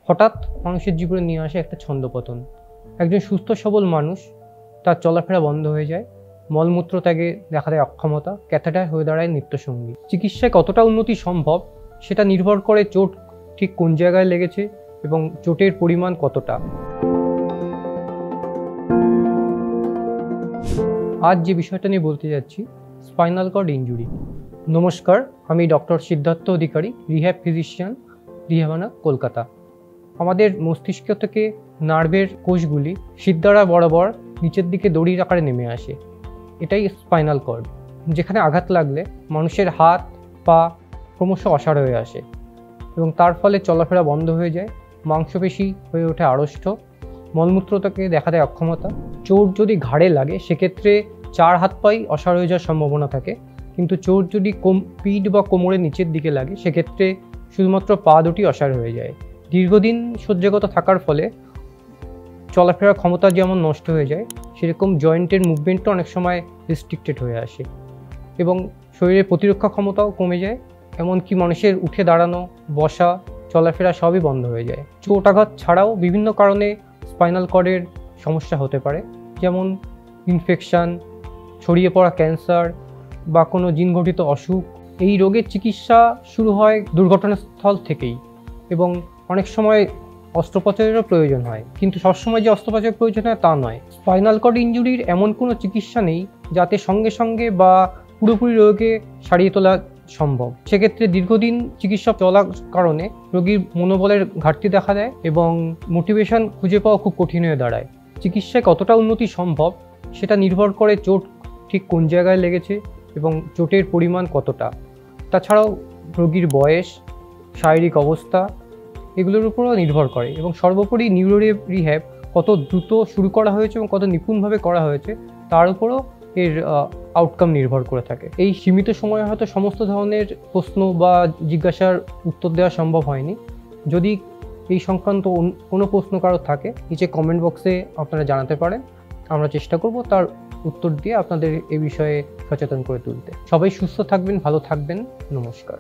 হঠাৎ মানুষের জীবনে নিয়ে আসে একটা ছন্দপতন। একজন সুস্থ সবল মানুষ, তার চলাফেরা বন্ধ হয়ে যায়, মলমূত্র ত্যাগে দেখা দেয় অক্ষমতা, ক্যাথেটার হয়ে দাঁড়ায় নিত্যসঙ্গী। চিকিৎসায় কতটা উন্নতি সম্ভব সেটা নির্ভর করে চোট ঠিক কোন জায়গায় লেগেছে এবং চোটের পরিমাণ কতটা। আজ যে বিষয়টা নিয়ে বলতে যাচ্ছি, স্পাইনাল কর্ড ইনজুরি। নমস্কার, আমি doctor Siddharth Adhikari, rehab physician, রিহ্যাবানা, কলকাতা। আমাদের মস্তিষ্ক থেকে নার্ভের কোষগুলি শিরদাঁড়া বরাবর নিচের দিকে দড়ির আকারে নেমে আসে। এটাই স্পাইনাল কর্ড, যেখানে আঘাত লাগলে মানুষের হাত পা ক্রমশ অসাড় হয়ে আসে এবং তার ফলে চলাফেরা বন্ধ হয়ে যায়, মাংসপেশি হয়ে ওঠে আড়ষ্ট, মলমূত্র থেকে দেখা দেয় অক্ষমতা। চোট যদি ঘাড়ে লাগে সেক্ষেত্রে 4 হাত পাই অসাড় হয়ে যাওয়ার সম্ভাবনা থাকে, কিন্তু চোট যদি পিঠ বা কোমরের নিচের দিকে লাগে সেক্ষেত্রে শুধুমাত্র পা দুটি অসাড় হয়ে যায়। দীর্ঘদিন শয্যাগত থাকার ফলে চলাফেরার ক্ষমতা যেমন নষ্ট হয়ে যায়, সেরকম জয়েন্টের মুভমেন্টও অনেক সময় রেস্ট্রিক্টেড হয়ে আসে এবং শরীরের প্রতিরক্ষা ক্ষমতাও কমে যায়, এমনকি মানুষের উঠে দাঁড়ানো, বসা, চলাফেরা সবই বন্ধ হয়ে যায়। চোট আঘাত ছাড়াও বিভিন্ন কারণে স্পাইনাল কর্ডের সমস্যা হতে পারে, যেমন ইনফেকশান, ছড়িয়ে পড়া ক্যান্সার বা কোনো জিনঘটিত অসুখ। এই রোগের চিকিৎসা শুরু হয় দুর্ঘটনাস্থল থেকেই এবং অনেক সময় অস্ত্রোপচারেরও প্রয়োজন হয়, কিন্তু সবসময় যে অস্ত্রোপচারের প্রয়োজন হয় তা নয়। স্পাইনাল কর্ড ইনজুরির এমন কোনো চিকিৎসা নেই যাতে সঙ্গে সঙ্গে বা পুরোপুরি রোগকে সারিয়ে তোলা সম্ভব। সেক্ষেত্রে দীর্ঘদিন চিকিৎসা চলার কারণে রোগীর মনোবলের ঘাটতি দেখা দেয় এবং মোটিভেশন খুঁজে পাওয়া খুব কঠিন হয়ে দাঁড়ায়। চিকিৎসায় কতটা উন্নতি সম্ভব সেটা নির্ভর করে চোট ঠিক কোন জায়গায় লেগেছে এবং চোটের পরিমাণ কতটা। তাছাড়াও রোগীর বয়স, শারীরিক অবস্থা, এগুলোর উপরও নির্ভর করে এবং সর্বোপরি নিউরো রিহ্যাব কত দ্রুত শুরু করা হয়েছে এবং কত নিপুণভাবে করা হয়েছে তার উপরও এর আউটকাম নির্ভর করে থাকে। এই সীমিত সময়ে হয়তো সমস্ত ধরনের প্রশ্ন বা জিজ্ঞাসার উত্তর দেওয়া সম্ভব হয়নি। যদি এই সংক্রান্ত কোনো প্রশ্ন কারো থাকে, নিচে কমেন্ট বক্সে আপনারা জানাতে পারেন। আমরা চেষ্টা করব তার উত্তর দিয়ে আপনাদের এ বিষয়ে সচেতন করে তুলতে। সবাই সুস্থ থাকবেন, ভালো থাকবেন। নমস্কার।